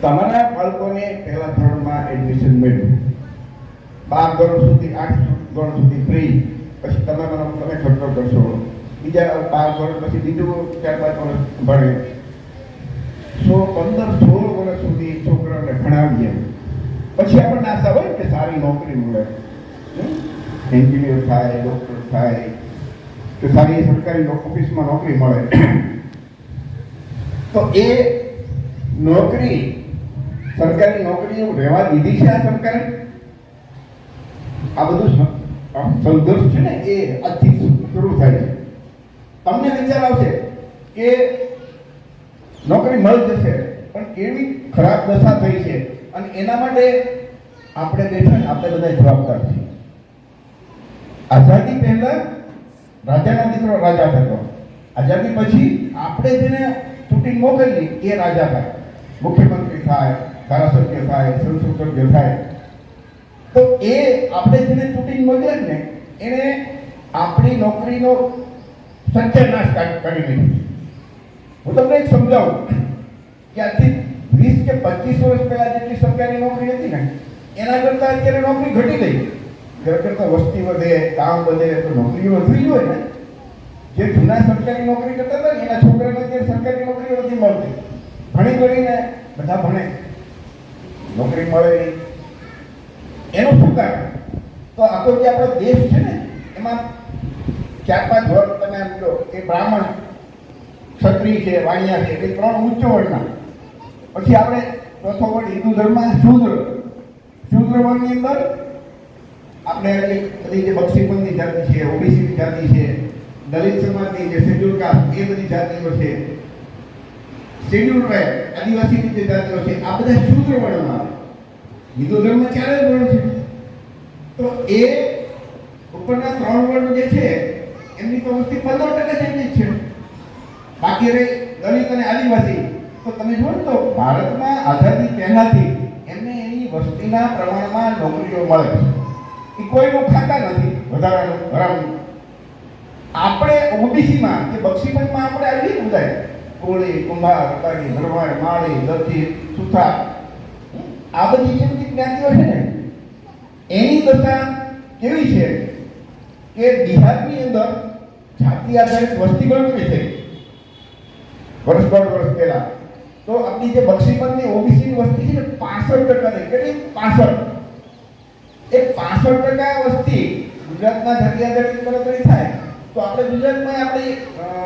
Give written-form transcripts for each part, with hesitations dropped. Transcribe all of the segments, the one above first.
તમારા બાળકોને પહેલા ધોરણમાં એડમિશન મળ્યું, 12 ધોરણ સુધી 8 ધોરણ સુધી ફ્રી, પછી તમે ખર્ચો કરશો, બીજા 12 ધોરણ પછી બીજું 4-5 વર્ષ ભણે, 15-16 વર્ષ સુધી છોકરાઓને ભણાવીએ, પછી આપણને આશા હોય કે સારી નોકરી મળે, એન્જિનિયર થાય, ડૉક્ટર થાય, કે સારી સરકારી ઓફિસમાં નોકરી મળે. તો એ નોકરી, સરકારી નોકરી રહેવા દીધી છે આ સરકારે? આ બધું સંઘર્ષ છે ને એ આજથી શરૂ થાય છે. તમને વિચાર આવશે કે નોકરી મળી જશે, પણ કેવી ખરાબ દશા થઈ છે, અને એના માટે આપણે બેઠા આપણે બધા જવાબદાર છીએ. આઝાદી પહેલા રાજાના દીકરો રાજા થતો, આઝાદી પછી આપણે જેને ચૂંટીને મોકલીએ એ રાજા થાય, મુખ્યમંત્રી થાય, ધારાસભ્ય થાય, સંસદ સભ્ય થાય. તો એ આપણે જેને ચૂંટીને મોકલે ને એને આપણી નોકરીનો સત્યાનાશ કરી દીધો. હું તમને એક સમજાવું કે આજથી 20 કે 25 વર્ષ પહેલા જેટલી સરકારી નોકરી હતી ને એના કરતાં અત્યારે નોકરી ઘટી ગઈ. કરતા વસ્તી વધે, કામ વધે, તો નોકરીઓ વધવી જોઈએ ને. જે જૂના સરકારી નોકરી કરતા હતા ને એના છોકરાને અત્યારે સરકારી નોકરીઓ નથી મળતી. ભણી ગણીને બધા ભણે, નોકરી મળે નહીં. એનું શું કારણ? તો આખો જે આપણો દેશ છે ને એમાં 4-5 વર્ગ તમે એમ કહો કે બ્રાહ્મણ, ક્ષત્રિય છે, વાણિયા છે, એ 3 ઉચ્ચ વર્ગના. પછી આપણે ચોથો વર્ગ હિન્દુ ધર્મમાં શૂદ્ર વર્ગની અંદર આપણે બધી જે બક્ષીપંથની જાતિ છે, ઓબીસી જાતિ છે, દલિત સમાજની જે શેડ્યુલ કાસ્ટ, એ બધી જાતિઓ છે, શેડ્યુલ ટ્રાઇબ, આદિવાસીની જે જાતિઓ છે, આ બધા શૂદ્ર વર્ણમાં આવે. હિન્દુ ધર્મ 4 વર્ણ છે. તો એ ઉપરના 3 વર્ણ જે છે એમની તો વસ્તી 15% જેટલી જ છે. બાકી રહી દલિત અને આદિવાસી. તો તમે જુઓ ને તો ભારતમાં આઝાદી પહેલાથી એમને એની વસ્તીના પ્રમાણમાં નોકરીઓ મળે છે. એ કોઈનું ખાતા નથી વધારાનું ભરાવાનું. આપણે ઓબીસીમાં કે બક્ષીપંથમાં આપણે આવી બધાય કોળી, કુંભાર, રબારી, ભરવાડ, માળી, દરજી, સુથાર, આ બધી જે બધી જ્ઞાતિઓ છે ને એની દશા કેવી છે કે બિહારની અંદર જાતિ આધારિત વસ્તી ગણતરી થઈ વર્ષ 1.5 વર્ષ પહેલા. તો આપણી જે બક્ષીપંથની ઓબીસીની વસ્તી છે ને 65% થઈ. કેટલી? 65. એ 65% વસ્તી ગુજરાતના જાતિ આધારિત ગણતરી થાય તો આપણે ગુજરાતમાં આપણી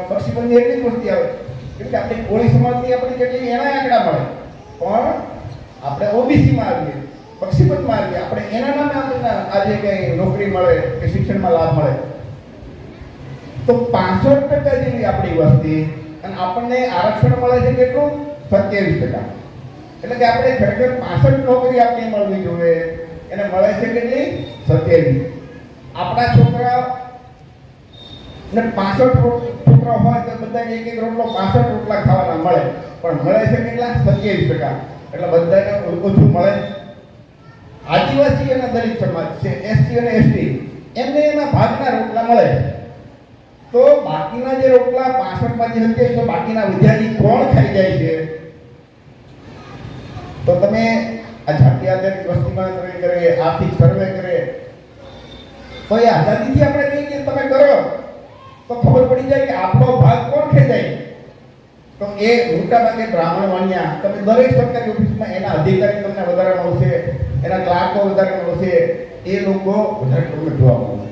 બક્ષીપંથની એટલી જ વસ્તી આવે. કેમ કે આપણી કોળી સમાજની આપણી કેટલી એના આંકડા મળે, પણ આપણે ઓબીસીમાં આવીએ, બક્ષીપંથમાં આવીએ, આપણે એના નામે આપણને આજે કંઈ નોકરી મળે કે શિક્ષણમાં લાભ મળે. તો 65% જેવી આપણી વસ્તી અને આપણને આરક્ષણ મળે છે કેટલું? 27%. એટલે કે આપણે ખરેખર 65 નોકરી આપણને મળવી જોઈએ, એને મળે છે કેટલી? 27. આપણા છોકરા ને 65 છોકરા હોય તો બધાને એક રોટલો 65 રોટલા ખાવાના મળે, પણ મળે છે કેટલા? 27%. એટલે બધાને ઓછું મળે. આદિવાસી અને દલિત સમાજ છે, એસટી અને એસટી, એમને એના ભાગના રોટલા મળે. તો બાકીના જે રોટલા 65 માંથી 27, તો બાકીના વિદ્યાર્થી કોણ ખાઈ જાય છે? તો તમે આ જાતિ આધારિત વસ્તીમાં કરે, આર્થિક સર્વે કરે, તો એ આઝાદીથી આપણે કહીએ તમે કરો તો ખબર પડી જાય કે આપણો ભાગ કોણ ખેંચાય. તો એ મોટાભાગે બ્રાહ્મણ વાણિયા. તમે દરેક સરકારી ઓફિસમાં એના અધિકારી તમને વધારે મળશે, એના ક્લાર્કો વધારે મળશે, એ લોકો વધારે તમને જોવા મળશે.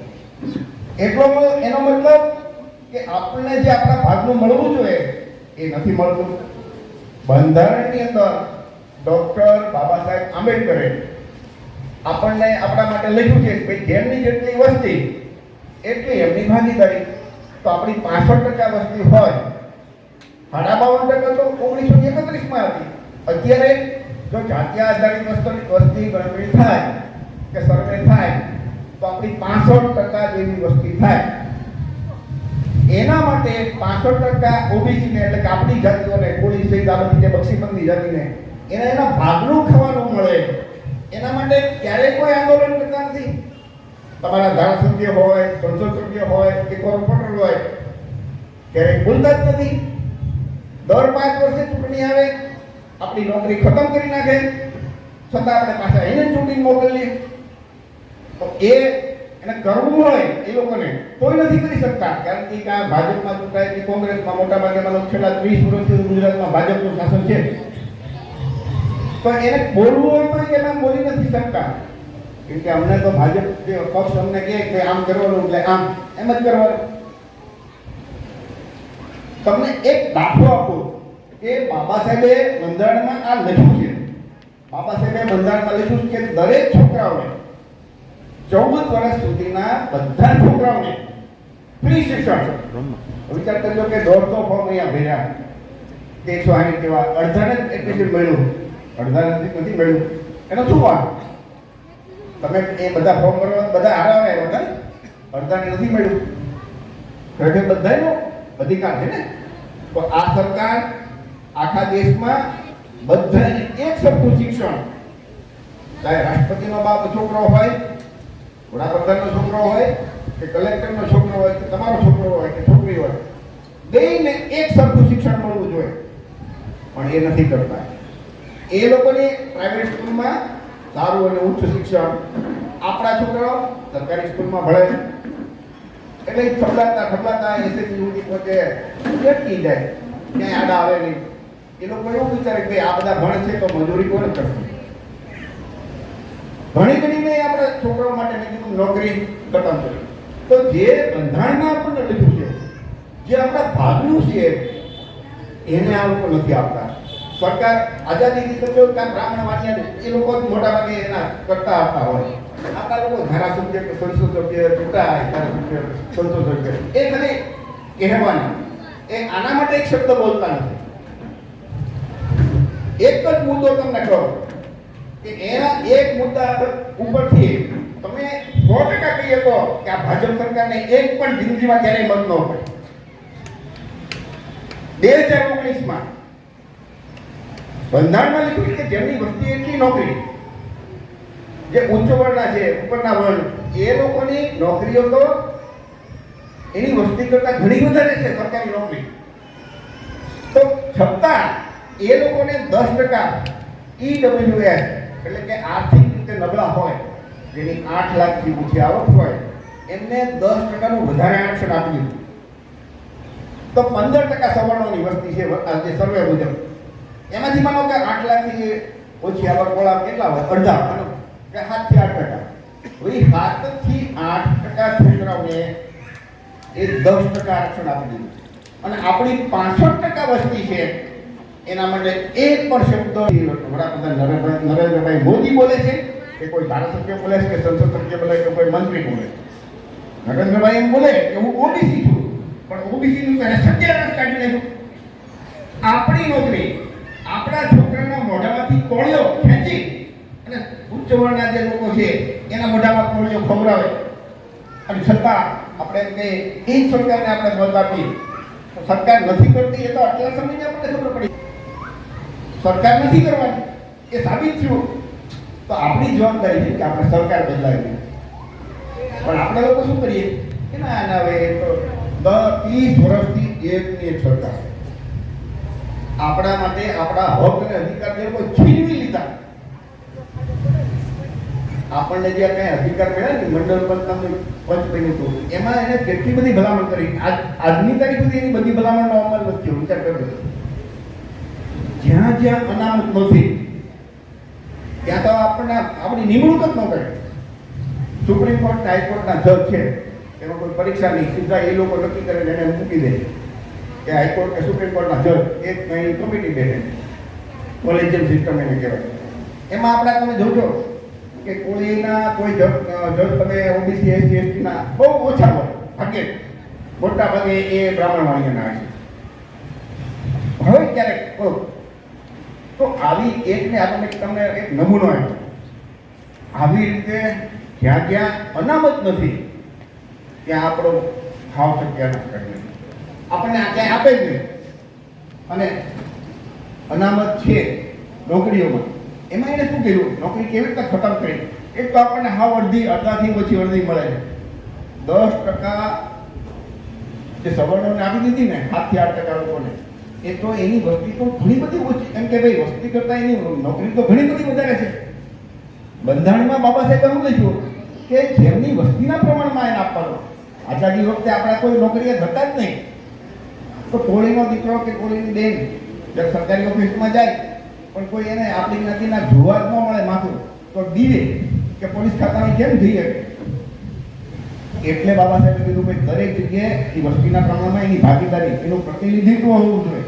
એટલો એનો મતલબ કે આપણને જે આપણા ભાગનું મળવું જોઈએ એ નથી મળતું. બંધારણની અંદર ડૉક્ટર બાબા સાહેબ આંબેડકરે આપણને આપણા માટે લખ્યું છે કે જેમની જેટલી વસ્તી એટલી એમની ભાગીદારી. તો આપણી 65% વસ્તી હોય, 52% તો 1931માં હતી. અત્યારે જો જાતિ આધારિત વસ્તી ગણતરી થાય કે સર્વે થાય તો આપણી 65% જેવી વસ્તી થાય. એના માટે 65% ઓબીસીને એટલે કે આપણી જાતિઓને, કોળી સહિત આ બધી જે બક્ષીપંથની જાતિને એના ભાગનું ખાવાનું મળે. એના માટે ક્યારેય કોઈ આંદોલન કરતા નથી. તમારા ધારાસભ્ય હોય, સંસદ સભ્ય હોય કે કોર્પોરેટર હોય, ક્યારેય બોલતા જ નથી. દર 5 વર્ષે ચૂંટણી આવે, આપણી નોકરી ખતમ કરી નાખે, છતાં આપણે પાછા એને ચૂંટીને મોકલીએ. તો એને કરવું હોય એ લોકોને તોય નથી કરી શકતા, કારણ કે આ ભાજપમાં ચૂંટાય કે કોંગ્રેસમાં મોટા ભાગેના છેલ્લા 30 વર્ષથી ગુજરાતમાં ભાજપનું શાસન છે. તો એને બોલવું હોય તો એના બોલી નથી શકતા, કેમ કે અમને તો ભાજપ પક્ષ અમને કહે કે આમ કરવાનું એટલે આમ એમ જ કરવાનું. તમને એક દાખલો આપો કે બાબા સાહેબે બંધારણમાં આ લખ્યું છે. બાબા સાહેબે બંધારણમાં લખ્યું છે કે દરેક છોકરાઓને 14 વર્ષ સુધીના બધા છોકરાઓને ફ્રી શિક્ષણ. વિચાર કરજો કે 150 ફોર્મ અહીંયા ભર્યા, 160 જેવા, અડધાને એડમિશન મળ્યું, અડધાને નથી મળ્યું. એનો શું વાત? તમે એ બધા ફોર્મ ભરવા બધા હારા હતા, અડધાને નથી મળ્યું. ખરેખર બધાનો અધિકાર છે ને. તો આ સરકાર આખા દેશમાં બધાને એક સરખું શિક્ષણ, ચાહે રાષ્ટ્રપતિનો બાપ છોકરો હોય, વડાપ્રધાનનો છોકરો હોય કે કલેક્ટરનો છોકરો હોય કે તમારો છોકરો હોય કે છોકરી હોય, બેયને એક સરખું શિક્ષણ મળવું જોઈએ. પણ એ નથી કરતા. એ લોકોની પ્રાઇવેટ સ્કૂલમાં સારું અને ઉચ્ચ શિક્ષણ, આપણા છોકરાઓ સરકારી સ્કૂલમાં ભણે એટલે ઠબલાતા એસએસસી સુધી પહોંચે, અટકી જાય, ક્યાંય આડા આવે નહીં. એ લોકો એવું વિચારે કે આ બધા ભણશે તો મજૂરી કોણ કરશે. ભણી ગણીને આપણા છોકરાઓ માટે મેં કીધું નોકરી ખતમ કરી. તો જે બંધારણમાં આપણને લખ્યું છે, જે આપણા ભાગનું છે, એને આ લોકો નથી આપતા. સરકાર આઝાદીથી તો કામ બ્રાહ્મણ વાણિયા એ લોકો જ મોટા ભાગે એના કરતા આપતા હોય. આપણા લોકો ધારાસભ્ય કે સંસદ સભ્ય ચૂંટાય, ધારાસભ્ય સંસદ સભ્ય એ ખાલી કહેવાના, એ આના માટે એક શબ્દ બોલતા નથી. એક જ મુદ્દો તમને કહો કે એના એક મુદ્દા ઉપરથી તમે 100% કહી શકો કે આ ભાજપ સરકારને એક પણ જિંદગીમાં ક્યારેય મત ન હોય. 2019માં બંધારણમાં લખ્યું કે જેમની વસ્તી એટલી નોકરી, જે ઉચ્ચ વર્ગના છે, ઉપરના વર્ગ, એ લોકોની નોકરીઓ તો એની વસ્તી કરતા ઘણી વધારે છે સરકારી નોકરી. તો છતાં એ લોકોને 10% EWS એટલે કે આર્થિક રીતે નબળા હોય, જેની 8 લાખથી ઓછી આવક હોય, એમને 10%નું વધારે આરક્ષણ આપી દીધું. તો 15% સવર્ણોની વસ્તી છે જે સર્વે મુજબ, એમાંથી માનો કે 8 લાખથી ઓછી આવક વાળા કેટલા હોય? અડધા, માનો કે 7 થી 8%. હવે 7 થી 8% છોકરાઓને એ 10% આરક્ષણ આપી દીધું. અને આપણી 65% વસ્તી છે, એના માટે એક પણ શબ્દ વડાપ્રધાન નરેન્દ્રભાઈ મોદી બોલે છે કે કોઈ ધારાસભ્ય બોલે છે કે સંસદ સભ્ય બોલે કે કોઈ મંત્રી બોલે. નરેન્દ્રભાઈ એમ બોલે કે હું ઓબીસી છું, પણ ઓબીસી નું તેને સત્યાનાશ કાઢી નાખ્યું. આપણી નોકરી આપણા છોકરાના મોઢામાંથી કોળિયો ખેંચી અને ઉચ્ચ વર્ગના જે લોકો છે એના મોઢામાં કોળિયો ખવડાવે, અને છતાં આપણે કે એ જ સરકારને આપણે મત આપી. સરકાર નથી કરતી એ તો આટલા સમયે આપણને ખબર પડી. સરકાર નથી કરવાની એ સાબિત થયું. તો આપણી જવાબદારી છે કે આપણે સરકાર બદલાવી. પણ આપણે લોકો શું કરીએ કે ના હવે તો 30 વર્ષથી એકની એક સરકાર આપણા માટે આપણા હક અને અધિકાર જે લોકો છીનવી લીધા. આપણને જે કઈ અધિકાર મળ્યા ને મંડળ પંચ બન્યું હતું, એમાં એને કેટલી બધી ભલામણ કરી. આજની તારીખ સુધી એની બધી ભલામણનો અમલ નથી થયો. વિચાર કરજો. જ્યાં જ્યાં અનામત નથી ત્યાં તો આપણને આપણી નિમણૂક જ ન કરે. સુપ્રીમ કોર્ટ, હાઈકોર્ટના જજ છે, એમાં કોઈ પરીક્ષા નહીં, સીધા એ લોકો નક્કી કરીને એને મૂકી દે કે હાઈકોર્ટ કે સુપ્રીમ કોર્ટના જજ એક કઈ કમિટી બેસે, કોલેજિયમ સિસ્ટમ એને કહેવાય. એમાં આપણા તમે જોજો કે કોઈના કોઈ જજ તમે ઓબીસી એસસી એસટીના બહુ ઓછા હોય, ભાગે મોટા ભાગે એ બ્રાહ્મણ વાણિયાના હશે. હવે ક્યારેક તો આવી એકને આ તમને એક નમૂનો આપ્યો. આવી રીતે જ્યાં જ્યાં અનામત નથી ત્યાં આપણો ભાવ સત્યાનાશ કરી આપણને ક્યાંય આપે જ નહીં. અને અનામત છે નોકરીઓમાં, એમાં એને શું કર્યું? નોકરી કેવી રીતે ખતમ કરી? એક તો આપણને હાવ અડધાથી ઓછી અડધી મળે છે. 10% જે સવર્ણોને આપી દીધી ને, 7 થી 8% લોકોને, એ તો એની વસ્તી તો ઘણી બધી ઓછી, કેમ કે ભાઈ વસ્તી કરતાં એની નોકરી તો ઘણી બધી વધારે છે. બંધારણમાં બાબા સાહેબ એવું લખ્યું કે જેમની વસ્તીના પ્રમાણમાં એને આપવાનું. આઝાદી વખતે આપણા કોઈ નોકરીએ હતા જ નહીં, તો કોળીનો દીકરો કે કોળીની બેન જે સરકારી ઓફિસમાં જાય પણ કોઈ એને આપણી જ્ઞાતિના જોવા જ ન મળે માથું, તો દીવે કે પોલીસ ખાતાની કેમ જઈએ. એટલે બાબા સાહેબે કીધું કે દરેક જગ્યાએ એ વસ્તીના પ્રમાણમાં એની ભાગીદારી, એનું પ્રતિનિધિત્વ હોવું જોઈએ.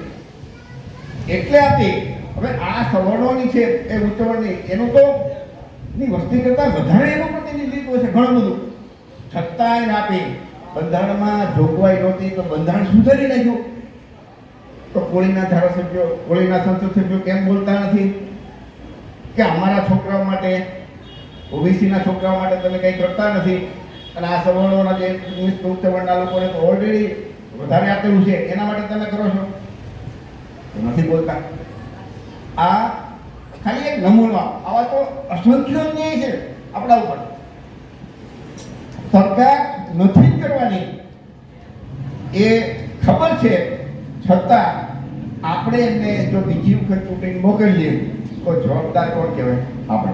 એટલે આપી હવે આ સવર્ણોની છે એ ઉચ્ચવર્ણની, એનું તો ની વસ્તી કરતાં વધારે એનું પ્રતિનિધિત્વ છે ઘણું બધું. છતાંય આપી બંધારણમાં જોગવાઈ નહોતી તો બંધારણ સુધારી નાખ્યું. તો કોળીના ધારાસભ્યો, કોળીના સંસદ સભ્યો કેમ બોલતા નથી કે અમારા છોકરાઓ માટે, ઓબીસીના છોકરાઓ માટે તમે કંઈ કરતા નથી, અને આ સવર્ણોના જે ઉચ્ચવર્ણના લોકોને તો ઓલરેડી વધારે આપેલું છે એના માટે તમે કરો છો? નથી બોલતા. આ ખાલી એક નમૂનો. આવા તો અસંખ્ય અન્યાય છે આપણા ઉપર. સરકાર નથી જ કરવાની એ ખબર છે, છતાં આપણે એમને જો બીજી વખત ચૂંટણી મોકલીએ તો જવાબદાર કોણ કહેવાય? આપણે.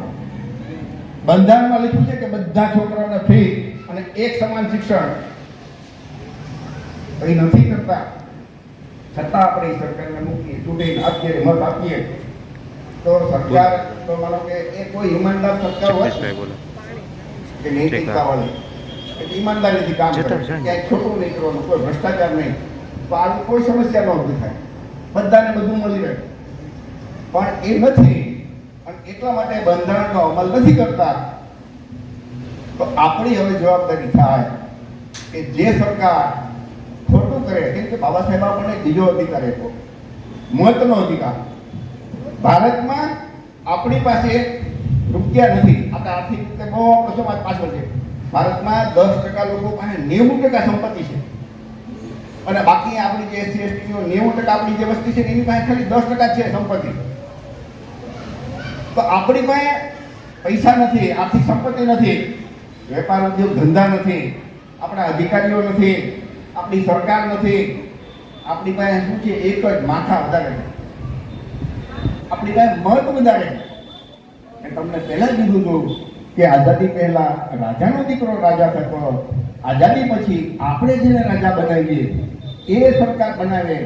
બંધારણમાં લખ્યું છે કે બધા છોકરાઓને ફ્રી અને એક સમાન શિક્ષણ. એ નથી કરતા, છતાં આપણે સરકારને મૂકીએ, ચૂંટીને અત્યારે મત આપીએ તો સરકાર તો માનો કે એ કોઈ ઈમાનદાર સરકાર હોય કે નૈતિકતા વાળી, ઈમાનદારીથી કામ કરે, ક્યાંય ખોટું નહીં કરવાનું, કોઈ ભ્રષ્ટાચાર નહીં, તો આવી કોઈ સમસ્યા ન ઊભી થાય, બધાને બધું મળી રહે. પણ એ નથી, અને એટલા માટે બંધારણનો અમલ નથી કરતા. તો આપણી હવે જવાબદારી થાય કે જે સરકાર ખોટું કરે, કેમ કે બાબા સાહેબ આપણને બીજો અધિકાર આપ્યો, મતનો અધિકાર. ભારતમાં આપણી પાસે રૂપિયા નથી, આપણે આર્થિક રીતે બહુ આપણો સમાજ પાછળ છે. ભારતમાં 10% લોકો પાસે 90% સંપત્તિ છે, અને બાકી આપણી જે એસસી એસટીનો 90% આપણી જે વસ્તી છે એની પાસે ખાલી 10% છે સંપત્તિ. તો આપણી પાસે પૈસા નથી, આર્થિક સંપત્તિ નથી, વેપાર ઉદ્યોગ ધંધા નથી, આપણા અધિકારીઓ નથી, આપણી સરકાર નથી. આપણી પાસે શું છે? એક જ માથા વધારે છે, આપણી પાસે મત વધારે છે. મેં તમને પહેલા જ કીધું હતું કે આઝાદી પહેલા રાજાનો દીકરો રાજા થતો, આઝાદી પછી આપણે જેને રાજા બનાવીએ એ સરકાર બનાવે.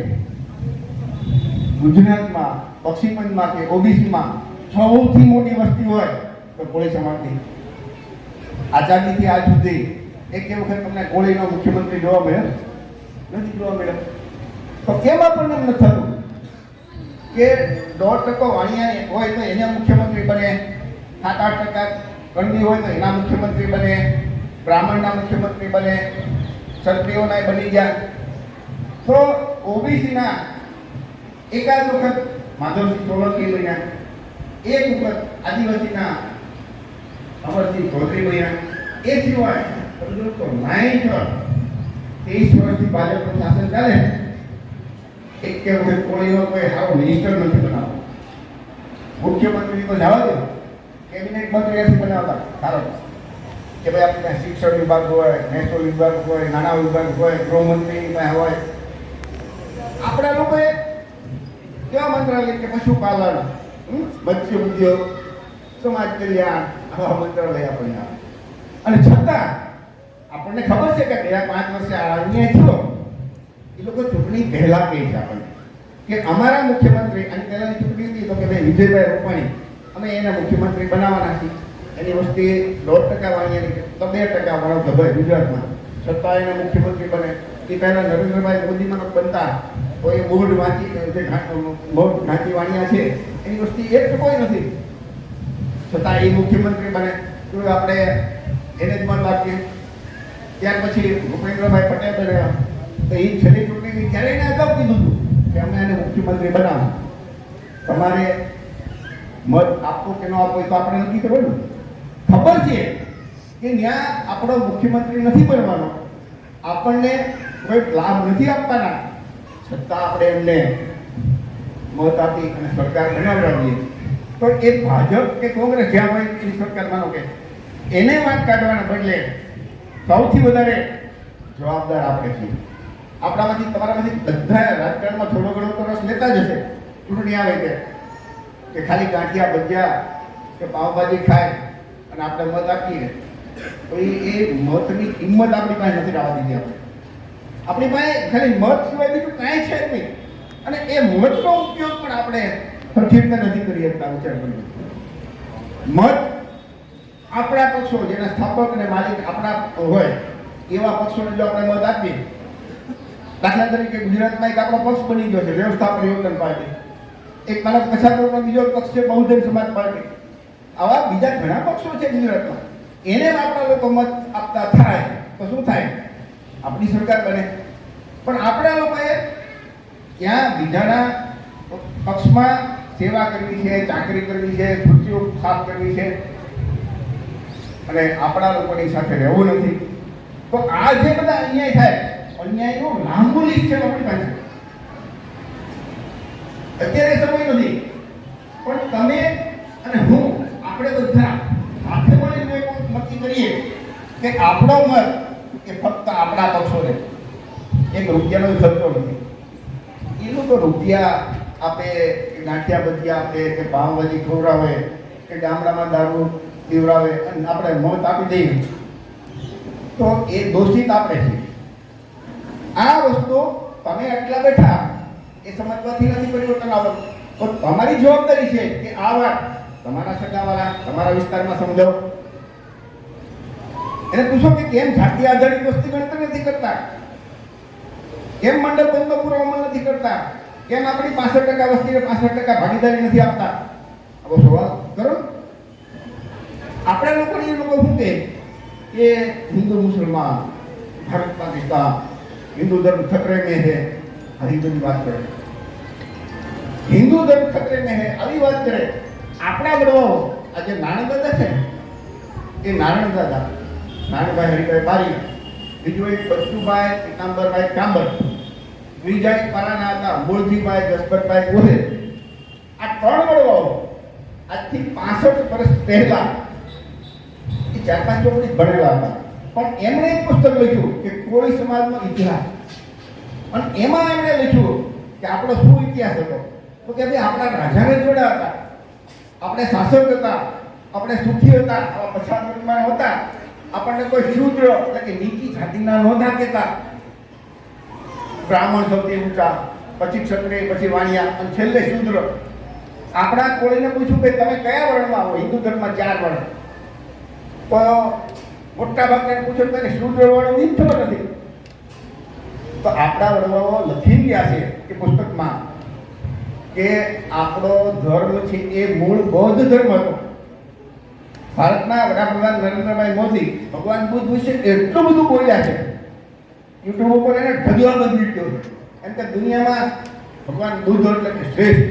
ગુજરાતમાં પશ્ચિમ બંધમાં કે ઓબીસીમાં સૌથી મોટી વસ્તી હોય તો કોળી સમાજની. આઝાદીથી આજ સુધી એક વખત તમને કોળીનો મુખ્યમંત્રી જોવા મળ્યો નથી? જોવા મળ્યો. તો કેમ આપણને નથી થતું કે 1% વાણિયા હોય તો એને મુખ્યમંત્રી બને, 7-8% ગણવી હોય તો એના મુખ્યમંત્રી બને, બ્રાહ્મણના મુખ્યમંત્રી બને, ક્ષત્રિયોના બની જાય. તો ઓબીસીના એકાદ વખત માધવસિંહ સોલંકી બન્યા, એક વખત આદિવાસીના અમરસિંહ ચૌધરી બન્યા. એ સિવાય તો 23 વર્ષથી ભાજપનું શાસન ચાલે, એક કે વખત કોળીનો કોઈ સારો મિનિસ્ટર નથી બનાવતો. મુખ્યમંત્રી તો જવા દે, કેબિનેટ મંત્રી નથી બનાવતા સારો, કે ભાઈ આપણે શિક્ષણ વિભાગ હોય, મહેસૂલ વિભાગ હોય, નાણા વિભાગ હોય, ગૃહમંત્રી હોય. આપણા લોકોએ કેવા મંત્રાલય કે પશુપાલન, મત્સ્ય ઉદ્યોગ, સમાજ કલ્યાણ, આવા મંત્રાલય આપણને આવે. અને છતાં આપણને ખબર છે કે ગયા 5 વર્ષે આ અન્યાય થયો. એ લોકો ચૂંટણી પહેલા કહે છે આપણને કે અમારા મુખ્યમંત્રી, અને પહેલાની ચૂંટણી હતી તો કે ભાઈ વિજયભાઈ રૂપાણી અમે એને મુખ્યમંત્રી બનાવવાના છીએ. એની વસ્તી 1.5% વાણિયાની, તો 2% વળો ભાઈ ગુજરાતમાં, છતાં એને મુખ્યમંત્રી બને. એ પહેલા નરેન્દ્રભાઈ મોદીમાં બનતા તો એ બોર્ડ વાંચી, જે બોર્ડ ઘાંચી વાણિયા છે એની વસ્તી 1% નથી, છતાં એ મુખ્યમંત્રી બને. તો આપણે એને જ મત આપીએ. ત્યાર પછી ભૂપેન્દ્રભાઈ પટેલ બન્યા, તો એ છેલ્લી ચૂંટણી ત્યારે એને અગાઉ કીધું હતું કે અમે એને મુખ્યમંત્રી બનાવો. તમારે મત આપવો કે ન આપવો તો આપણે નક્કી કરવાનું. ખબર છે કે ત્યાં આપણો મુખ્યમંત્રી નથી બનવાનો, આપણને કોઈ લાભ નથી આપવાના, છતાં આપણે એમને મત આપી અને સરકાર બનાવડાવીએ. તો એ ભાજપ કે કોંગ્રેસ જ્યાં હોય એની સરકાર માનો કે એને વાત કાઢવાના બદલે સૌથી વધારે જવાબદાર આપણે છીએ. આપણામાંથી તમારામાંથી બધા રાજકારણમાં થોડો ઘણો તો રસ લેતા જ હશે. ચૂંટણી આવે કે ખાલી ગાંઠિયા ભજીયા કે પાવભાજી ખાય અને આપણે મત આપીએ તો એ મતની કિંમત આપણી પાસે નથી આવવા દીધી. આપણી પાસે ખાલી મત સિવાય બીજું કાંઈ છે જ નહીં. અને એ મતનો ઉપયોગ પણ આપણે સરખી રીતે નથી કરી શકતા. વિચાર કરીએ, મત આપણા પક્ષો જેના સ્થાપક અને માલિક આપણા હોય એવા પક્ષોને જો આપણે મત આપીએ, દાખલા તરીકે ગુજરાતમાં એક આપણો પક્ષ બની ગયો છે વ્યવસ્થા પરિવર્તન પાર્ટી, એક માનવ પછાતનો બીજો પક્ષ છે બહુજન સમાજ પાર્ટી, આવા બીજા ઘણા પક્ષો છે ગુજરાતમાં. એને આપણા લોકો મત આપતા થાય તો શું થાય? આપણી સરકાર બને. પણ આપણા લોકોએ ક્યાં બીજાના પક્ષમાં સેવા કરવી છે, ચાકરી કરવી છે, ખુરશીઓ સાફ કરવી છે અને આપણા લોકોની સાથે રહેવું નથી. તો આ જે બધા અન્યાય થાય, અન્યાયનું લાંબુ લિસ્ટ છે આપણી પાસે. અત્યારે સમય નથી, પણ તમે અને હું આપણે બધા સાથે મળીને નક્કી કરીએ કે આપણો મત એ ફક્ત આપણા પક્ષોને, એક રૂપિયાનો ખર્ચો નથી. એનું તો રૂપિયા આપે, ગાંઠિયા ભજીયા આપે કે પાવભાજી ખવડાવે કે ગામડામાં દારૂ પીવડાવે અને આપણે મત આપી દઈએ તો એ દોષિત આપણે છે. આ વસ્તુ તમે આટલા બેઠા એ સમજવાથી નથી પરિવર્તન આવતું. તો તમારી જવાબદારી છે કે આ વાત તમારા સગાવાળા, તમારા વિસ્તારમાં સમજાવો. એને પૂછો કે કેમ જાતિ આધારિત વસ્તી ગણતરી નથી કરતા, કેમ મંડળ બંધનો પૂરો અમલ નથી કરતા, કેમ આપણી 65% વસ્તીને 65% ભાગીદારી નથી આપતા. આવો સવાલ કરો. આપણા લોકોની એ લોકો શું કહે કે હિન્દુ મુસલમાન, ભારત પાકિસ્તાન, હિન્દુ ધર્મ ખતરે મેં હે, આવી બધી વાત કરે. હિન્દુ ધર્મ ખતરે મેં હે આવી વાત કરે. આપણા વડવાઓ આજે નારાયણ દાદા છે, એ નારાયણ દાદા, નારાયણભાઈ હરિભાઈ બારી, બીજું એક બચ્ચુભાઈ પીતાંબરભાઈ કાંબર, ત્રીજા એક પારાના હતા મૂળજીભાઈ જસપતભાઈ ગોહિલ. આ 3 વડવાઓ આજથી 65 વર્ષ પહેલા એ 4-5 ચોપડી ભણેલા હતા. પણ એમણે એક પુસ્તક લખ્યું કે કોળી સમાજનો ઇતિહાસ, અને એમાં એમણે લખ્યું કે આપણો શું ઇતિહાસ હતો. તો કે ભાઈ આપણા રાજાને જોડા હતા, આપણે શાસક હતા, આપણે સુખી હતા, આવા પછાત વર્ગમાં હતા, આપણને કોઈ શૂદ્ર એટલે કે નીચી જાતિના નહોતા કહેતા. બ્રાહ્મણ સૌથી ઊંચા, પછી ક્ષત્રિય, પછી વાણિયા અને છેલ્લે શૂદ્ર. આપણા કોળીને પૂછ્યું કે તમે કયા વર્ણમાં આવો? હિન્દુ ધર્મમાં 4 વર્ણ. તો મોટા ભાગને પૂછ્યું કે શૂદ્ર વર્ણ ઈ ખબર નથી. તો આપણા વડવાઓ લખી ગયા છે કે પુસ્તકમાં કે આપણો ધર્મ છે એ મૂળ બૌદ્ધ ધર્મ હતો. ભારતના વડાપ્રધાન નરેન્દ્રભાઈ મોદી ભગવાન બુદ્ધ વિશે એટલું બધું બોલ્યા છે, યુટ્યુબ ઉપર એને ઢગલા બદલી ગયો છે. એમ કે દુનિયામાં ભગવાન બુદ્ધ એટલે કે શ્રેષ્ઠ,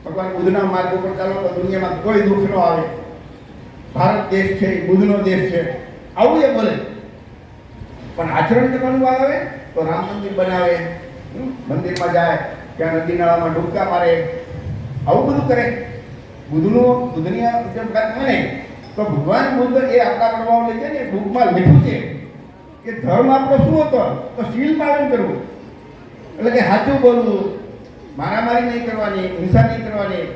ભગવાન બુદ્ધના માર્ગ ઉપર ચાલો તો દુનિયામાં કોઈ દુઃખ ન આવે, ભારત દેશ છે એ બુદ્ધનો દેશ છે, આવું એ બોલે. પણ આચરણ કરવાનું આવે તો રામ મંદિર બનાવે, મંદિરમાં જાય, ત્યાં નદી નાળામાં ડૂબકા મારે, આવું બધું કરે. બુદ્ધની જેમ વાત માને તો ભગવાન બુદ્ધ એ આપણા વડવાઓ લઈ જાય ને બુકમાં લખ્યું છે કે ધર્મ આપણો શું હતો? તો શીલ પાલન કરવું, એટલે કે સાચું બોલવું, મારામારી નહીં કરવાની, હિંસા નહીં કરવાની,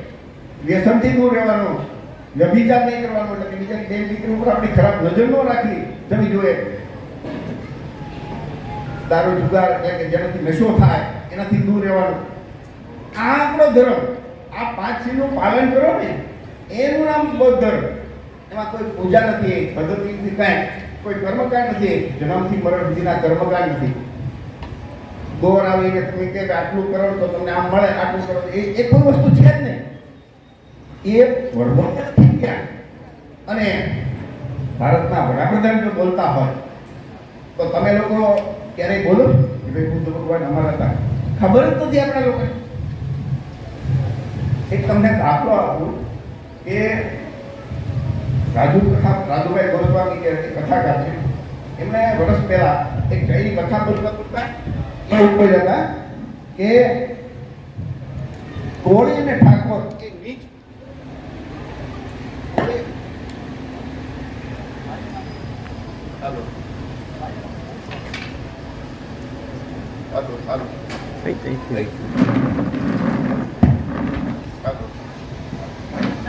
વ્યસનથી દૂર રહેવાનું, વ્યભિચાર નહીં કરવાનો, એટલે કે બીજાની બેન દીકરી ઉપર આપણી ખરાબ નજર ન રાખવી જવી જોઈએ. દારૂ જુગાર એટલે કે જેનાથી નશો થાય એનાથી દૂર રહેવાનું. આ આપણો ધર્મ. આ 5 શીલનું પાલન કરો ને એનું નામ બૌદ્ધ ધર્મ. એમાં કોઈ પૂજા નથી, પદ્ધતિ નથી, કાંઈ કોઈ કર્મકાંડ નથી, જન્મથી મરણ સુધીના કર્મકાંડ નથી. ગોર આવીને તમે કે આટલું કરો તો તમને આમ મળે, આટલું કરો એ કોઈ વસ્તુ છે જ નહીં. એ વડવા થઈ ગયા. અને ભારતના વડાપ્રધાન જો બોલતા હોય તો તમે લોકો ક્યારેય બોલો કે ભાઈ બુદ્ધ ભગવાન અમારા હતા? ખબર જ નથી આપણા લોકોને. એક તમને દાખલો આપું કે રાજુભાઈ ગોસ્વામી કે કથાકાર છે, એમણે વર્ષ પહેલા એક જૈની કથા બોલતા એવું કોઈ હતા કે કોળી અને ઠાકોર એ નીચ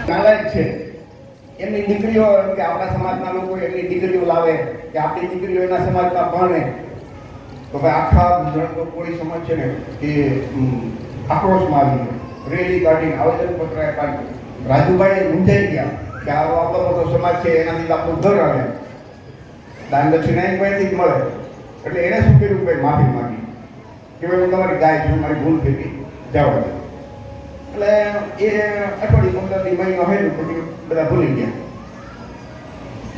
નાલાયક છે એમની દીકરીઓ કે આપણા સમાજના લોકો એમની દીકરીઓ લાવે કે આપણી દીકરીઓ એના સમાજમાં ભણે તો ભાઈ આખા ગુજરાતનો કોળી સમાજ છે ને કે આક્રોશમાં આવી રેલી કાઢીને આવેદનપત્ર આપ્યા. રાજુભાઈ મૂંઝાઈ ગયા કે આવો આપણો મોટો સમાજ છે એનાથી આપણું ઘર આવે દાન દક્ષિણા એની પાસેથી જ મળે. એટલે એણે શું કર્યું ભાઈ માફી માંગી કે ભાઈ હું તમારી ગાય છું, મારી ભૂલ થઈ ગઈ, જવા દે. એટલે એ અઠવાડિયું 15 મહિનો હેલું પછી બધા ભૂલી ગયા.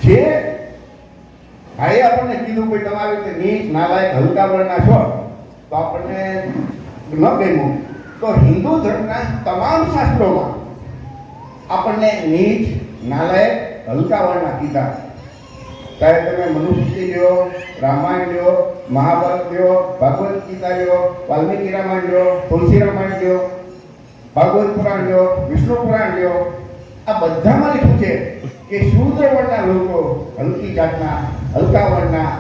જે ભાઈ આપણને કીધું કોઈ તમારી રીતે નીચ નાલાયક હલકા વર્ણના છો તો આપણને ન ગમ્યું. તો હિન્દુ ધર્મના તમામ શાસ્ત્રોમાં આપણને નીચ નાલાયક હલકા વર્ણના કીધા. ચાહે તમે મનુસ્મૃતિ લ્યો, રામાયણ લ્યો, મહાભારત લ્યો, ભગવદ્ ગીતા લ્યો, વાલ્મીકી રામાયણ લ્યો, તુલસી રામાયણ લ્યો, ભાગવત પુરાણ લ્યો, વિષ્ણુ પુરાણ લ્યો, આ બધામાં લખ્યું છે કે શૂદ્ર વર્ણના લોકો હલકી જાતના હલકા વર્ણના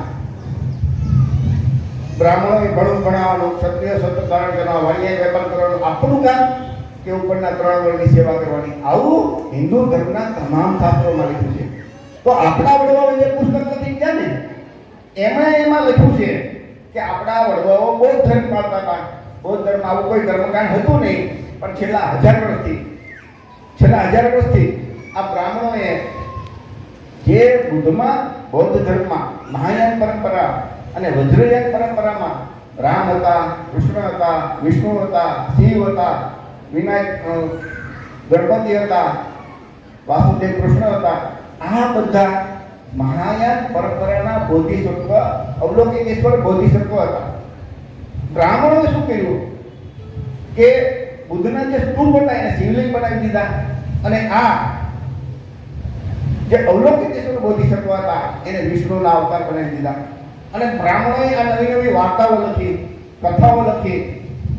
બ્રાહ્મણોએ ભણવું ભણાવવાનું, ક્ષત્રિય સત્ય ધારણ કરવાનું, વાણિયા વેપાર કરવાનું આપણું કામ કે ઉપરના 3 વર્ણની સેવા કરવાની. આવું હિન્દુ ધર્મના તમામ શાસ્ત્રોમાં લખ્યું છે. તો આપણા વડવાઓ જે પુસ્તક લખી ગયા ને એમાં લખ્યું છે કે આપણા વડવાઓ બૌદ્ધ ધર્મ પાળતા હતા. બૌદ્ધ ધર્મ આવું કોઈ ધર્મકાંડ હતું નહીં, પણ છેલ્લા 1000 વર્ષથી આ બ્રાહ્મણોએ જે બુદ્ધમાં બૌદ્ધ ધર્મમાં મહાયાન પરંપરા અને વજ્રયાન પરંપરામાં રામ હતા, કૃષ્ણ હતા, વિષ્ણુ હતા, શિવ હતા, વિનાયક ગણપતિ હતા, વાસુદેવ કૃષ્ણ હતા, આ બધા મહાયાન પરંપરાના બોધિસત્વ અવલોકિતેશ્વર બોધિસત્વ હતા. બ્રાહ્મણોએ શું કર્યું કે બુદ્ધના જે સ્તૂપ હતા એને શિવલિંગ બનાવી દીધા અને આ જે અવલોકિતેશ્વર બોધિસત્વ હતા એને વિષ્ણુના અવતાર બનાવી દીધા. અને બ્રાહ્મણોએ આ નવી નવી વાર્તાઓ લખી, કથાઓ લખી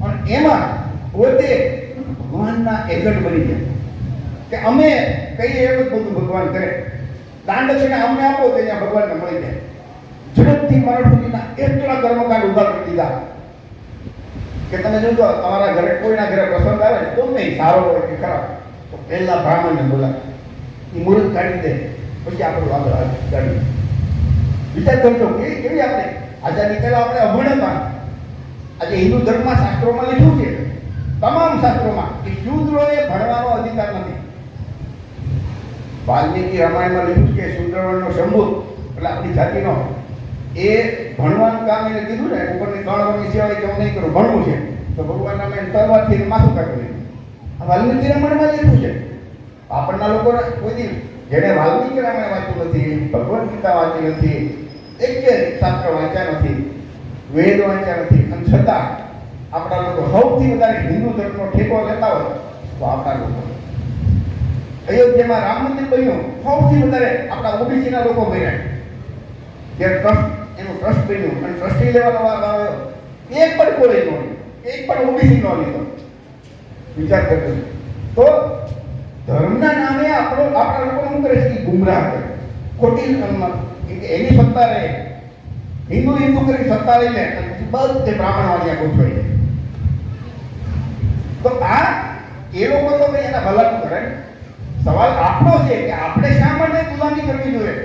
અને એમાં પોતે ભગવાનના એજન્ટ બની ગયા કે અમે કહીએ એમ જ બધું ભગવાન કરે. દાન દક્ષિણા અમને આપો તો ત્યાં ભગવાનને મળી જાય. ઝડપથી મરાઠીના એટલા કર્મકાંડ ઉભા કરી દીધા કે તમે જોજો તમારા ઘરે કોઈના ઘરે પ્રસંગ આવે ને તો નહીં સારો હોય કે ખરાબ તો પહેલા બ્રાહ્મણને બોલાવે, એ મુહૂર્ત કાઢી દે, પછી આપણું આગળ કાઢી. વિચાર કરજો કેવી આપણે આઝાદી પહેલા આપણે અભણ હતા. આજે હિન્દુ ધર્મમાં શાસ્ત્રોમાં લખ્યું છે, તમામ શાસ્ત્રોમાં, કે શૂદ્રોએ ભણવાનો અધિકાર નથી. વાલ્મીકી રામાયણમાં લખ્યું છે કે શૂદ્રવર્ણનો શંભુ એટલે આપણી જાતિનો એ ભણવાનું કામ એને કીધું ને ઉપરની 3 વર્ણની સેવા કે હું નહીં કરું, ભણવું છે તો ભગવાન નામે તલવારથી માથું કાઢી લીધું. આ વાલ્મીકી રામાયણમાં લખ્યું છે. આપણના લોકોને કોઈ દી જેને વાલ્મીકી રામાયણ વાંચ્યું નથી, ભગવદ્ ગીતા વાંચી નથી, એક કે શાસ્ત્ર વાંચ્યા નથી, વેદ વાંચ્યા નથી, અને છતાં આપણા લોકો સૌથી વધારે હિન્દુ ધર્મનો ઠેકો લેતા હોય તો આપણા લોકો. અયોધ્યામાં રામ મંદિર બન્યું, સૌથી વધારે આપણા ઓબીસીના લોકો બન્યા. જે ટ્રસ્ટ એનું ટ્રસ્ટ બન્યું અને ટ્રસ્ટી લેવાનો વાર આવ્યો, એક પણ કોલેજ નો એક પણ ઓબીસી નો લીધો. વિચાર કરજો. તો ધર્મના નામે આપણા લોકો શું કરે છે? ગુમરાહ કરે, ખોટી એની સત્તા રહે, હિન્દુ કરી સત્તા લઈ લે અને પછી બધે બ્રાહ્મણવાડિયા ગોઠવાઈ જાય. તો આ એ લોકો તો ભાઈ એના ભલાનું કરે. સવાલ આપણો છે કે આપણે શા માટે ગુલામી કરવી જોઈએ?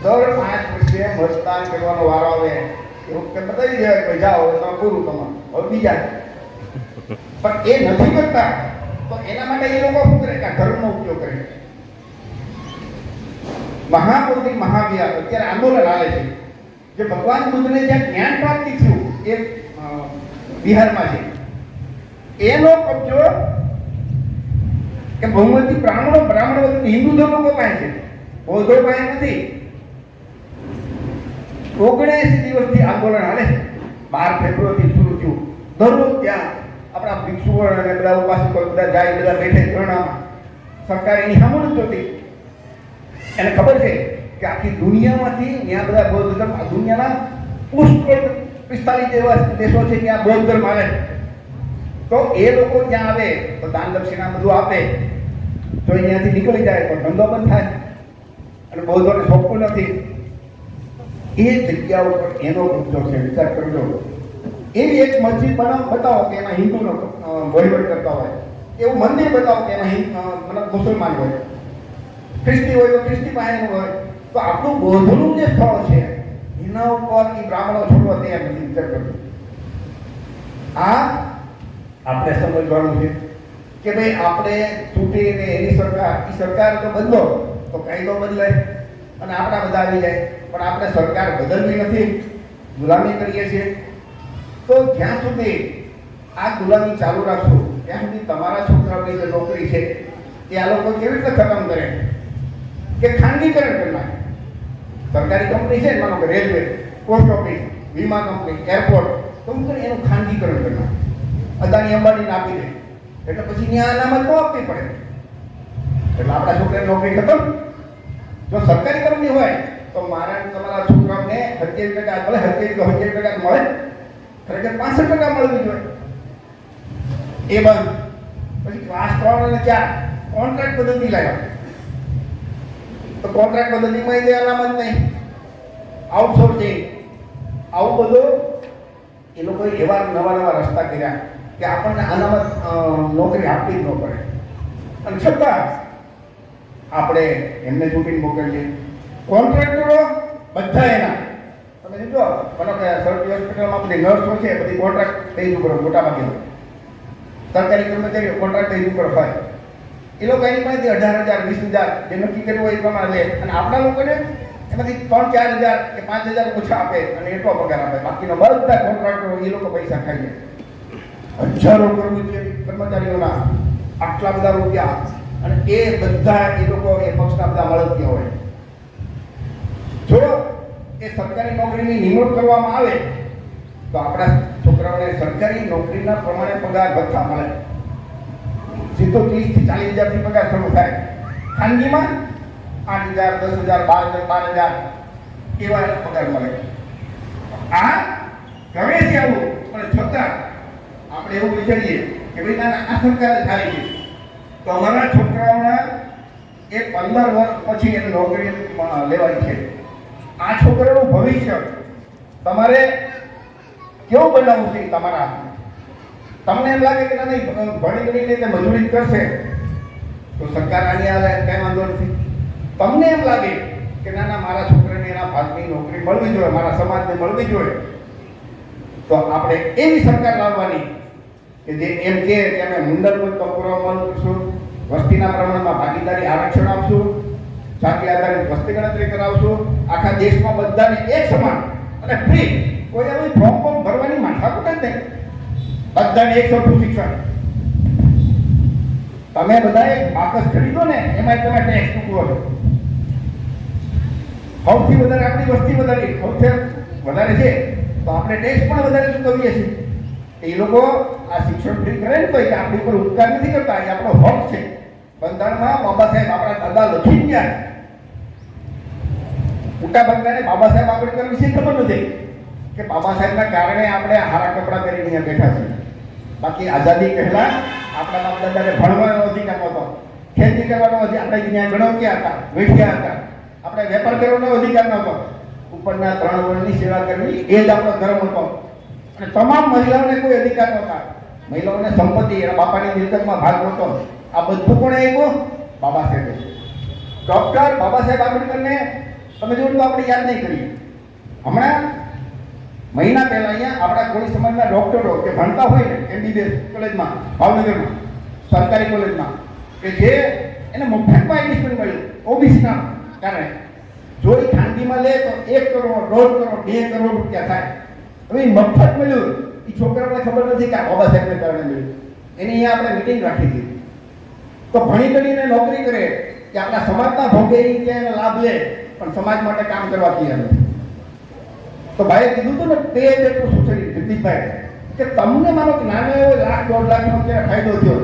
દર 5 વર્ષે મતદાન કરવાનો વારો આવે એ વખતે બતાવી દેવાય કે જાઓ તમે પૂરું તમારું હવે બીજા. પણ એ નથી કરતા તો એના માટે એ લોકો શું કરે કે ધર્મનો ઉપયોગ કરે. મહાબોધિ મહાવ્યાસ અત્યારે આંદોલન હાલે છે. જે ભગવાન બુદ્ધને જ્યાં જ્ઞાન પ્રાપ્તિ થયું એ બિહારમાં છે. એનો કબજો કે બહુમતી બ્રાહ્મણો હિન્દુ ધર્મ પાસે છે, બૌદ્ધો પાસે નથી. 79 દિવસથી આંદોલન હાલે છે. 12 ફેબ્રુઆરીથી શરૂ થયું. દરરોજ ત્યાં આપણા ભિક્ષુઓ અને બધા ઉપાસકો બધા જાય, બધા બેઠે ધરણામાં. સરકાર એની સામે જ જોતી. એને ખબર છે કે આખી દુનિયામાંથી ત્યાં બધા બૌદ્ધ ધર્મ દુનિયાના પુષ્કળ 45 જેવા દેશો છે ત્યાં બૌદ્ધ ધર્મ હાલે. તો એ લોકો ત્યાં આવે તો દાન દક્ષિણા બધું આપે, તો અહીંયાથી નીકળી જાય તો ધંધો બંધ થાય અને બૌદ્ધોને સોંપવું નથી. એ જગ્યા ઉપર એનો કબજો છે. વિચાર કરજો. એવી એક મસ્જિદ બતાવો કે એમાં હિન્દુનો વહીવટ કરતા હોય, એવું મંદિર બતાવો કે એમાં મતલબ મુસલમાન હોય, ખ્રિસ્તી હોય તો ખ્રિસ્તી પાસેનું હોય. તો આપણું બૌદ્ધનું જે સ્થળ છે એના ઉપર એ બ્રાહ્મણો છોડવા તૈયાર નથી વિચાર કરતો. આ આપણે સમજવાનું છે કે ભાઈ આપણે ચૂંટીને એની સરકાર, એ સરકાર તો બદલો તો કાયદો બદલાય અને આપણા બધા આવી જાય, પણ આપણે સરકાર બદલવી નથી, ગુલામી કરીએ છીએ. તો જ્યાં સુધી આ ગુલામી ચાલુ રાખશું ત્યાં સુધી તમારા છોકરાઓની જે નોકરી છે એ આ લોકો કેવી રીતે ખતમ કરે કે ખાનગીકરણ કરી નાખે. સરકારી કંપની છે, માનો કે રેલવે, પોસ્ટ ઓફિસ, વીમા કંપની, એરપોર્ટ, તો એનું ખાનગીકરણ કરી નાખે, અદાણી અંબાણીને આપી દે, એટલે પછી ત્યાં અનામત ન આપવી પડે, એટલે આપણા છોકરાની નોકરી ખતમ. જો સરકારી કંપની હોય તો મારા તમારા છોકરાઓને 27% મળે, 27% મળે, ખરેખર 65% મળવી જોઈએ. એ બંધ. પછી ક્લાસ 3 અને 4 કોન્ટ્રાક્ટ પદ્ધતિ લાવ્યા, તો કોન્ટ્રાક્ટ પદ્ધતિમાં એ અનામત નહીં, આઉટસોર્સિંગ, આવું બધું એ લોકોએ એવા નવા રસ્તા કર્યા કે આપણને અનામત નોકરી આપવી જ ન પડે. અને છતાં આપણે એમને ચૂંટીને મોકલીએ. કોન્ટ્રાક્ટરો બધા એના, તમે જો મને કે સરકારી હોસ્પિટલમાં બધી નર્સો છે, બધી કોન્ટ્રાક્ટ બેઝ ઉપર મોટા ભાગે સરકારી કર્મચારીઓ કોન્ટ્રાક્ટ બેઝ ઉપર હોય. એ લોકો એની પાસેથી 18,000 20,000 જે નક્કી કર્યું હોય એ પ્રમાણે લે, અને આપણા લોકોને એમાંથી 3-4,000 કે 5,000 ઓછા આપે અને એટલો પગાર આપે. બાકીનો બધા કોન્ટ્રાક્ટરો એ લોકો પૈસા ખાઈ જાય. હજારો કર્મચારીઓના આટલા બધા રૂપિયા, અને એ બધા એ લોકો એ પક્ષના બધા મળતિયા હોય. જો એ સરકારી નોકરીની નિમણૂક કરવામાં આવે તો આપણા છોકરાઓને સરકારી નોકરીના પ્રમાણે પગાર ભથ્થા મળે. સીધો 30,000 થી 40,000 થી પગાર શરૂ થાય. ખાનગીમાં 8,000 10,000 12,000 એવા પગાર મળે. આ કરે છે આવું, પણ છતાં આપણે એવું વિચારીએ કે ભાઈ ના આ સરકાર થાય છે તો અમારા છોકરાઓના એ 15 વર્ષ પછી એને નોકરી લેવાની છે. આ છોકરાનું ભવિષ્ય તમારે કેવું બનાવવું છે તમારા હાથમાં. તમને એમ લાગે કે નહીં ભણી ગણીને તે મજૂરી કરશે તો સરકાર આની આવે કઈ વાંધો નથી. તમને એમ લાગે કે ના મારા છોકરાને એના ભાગની નોકરી મળવી જોઈએ, મારા સમાજને મળવી જોઈએ, તો આપણે એવી સરકાર લાવવાની કે જે એમ કે અમે મુંડન પુરવવામાં કરીશું, વસ્તીના પ્રમાણમાં ભાગીદારી આરક્ષણ આપશું, જાતિ આધારિત વસ્તી ગણતરી કરાવશું, આખા દેશમાં બધાને એક સમાન અને ફ્રી, કોઈ આવી ફોર્મ ભરવાની માથાકૂટ જ નહીં, બધાને એક સરખું શિક્ષણ. તમે બધાએ બાકસ ખરીદો ને એમાં તમે ટેક્સ ચૂકવો છો. સૌથી વધારે આપણી વસ્તી વધારે છે તો આપણે ટેક્સ પણ વધારે ચૂકવીએ છીએ. એ લોકો આ શિક્ષણ ફ્રી કરે ને તો એ આપણી ઉપર ઉપકાર નથી કરતા, એ આપણો હક છે. બંધારણમાં બાબા સાહેબ આપણા દાદા લખી ગયા. મોટા ભાગનાને બાબા સાહેબ આંબેડકર વિશે ખબર નથી કે બાબા સાહેબના કારણે આપણે હારા કપડાં પહેરીને અહીંયા બેઠા છીએ. બાકી આઝાદી પહેલા આપણા બાપ દાદાને ભણવાનો અધિકાર નહોતો, ખેતી કરવાનો અધિકાર, આપણે ત્યાં ગણોત્યા હતા, વેઠિયા હતા, આપણે વેપાર કરવાનો અધિકાર નહોતો. ઉપરના 3 વર્ણની સેવા કરવી એ જ આપણો ધર્મ હતો. અને તમામ મહિલાઓને કોઈ અધિકાર નહોતા. મહિલાઓને સંપત્તિ એના બાપાની મિલકતમાં ભાગ નહોતો. આ બધું પણ આપ્યું બાબા સાહેબે. ડોક્ટર બાબા સાહેબ આંબેડકરને તમે જોયું તો આપણે યાદ નહીં કરીએ. હમણાં મહિના પહેલા અહીંયા આપણા કોળી સમાજના ડોક્ટરો કે ભણતા હોય ને MBBS કોલેજમાં, ભાવનગરમાં સરકારી કોલેજમાં, કે જે એને મફતમાં એડમિશન મળ્યું OBCના કારણે. જો એ ખાનગીમાં લે તો 1 કરોડ 1.5 કરોડ 2 કરોડ રૂપિયા થાય. હવે મફત મળ્યું, એ છોકરાઓને ખબર નથી કે આ બાબા સાહેબને કારણે મળ્યું. એની અહીંયા આપણે મિટિંગ રાખી દીધી. તો ભણી ગણીને નોકરી કરે કે આપણા સમાજના ભોગે એને લાભ લે, પણ સમાજ માટે કામ કરવા તૈયાર નથી. તો ભાઈએ કીધું હતું ને પેજ એટલું સોસાયટી જગદીશભાઈ કે તમને માનો કે નાનો એવો 1,00,000 1.5 લાખનો અત્યારે ફાયદો થયો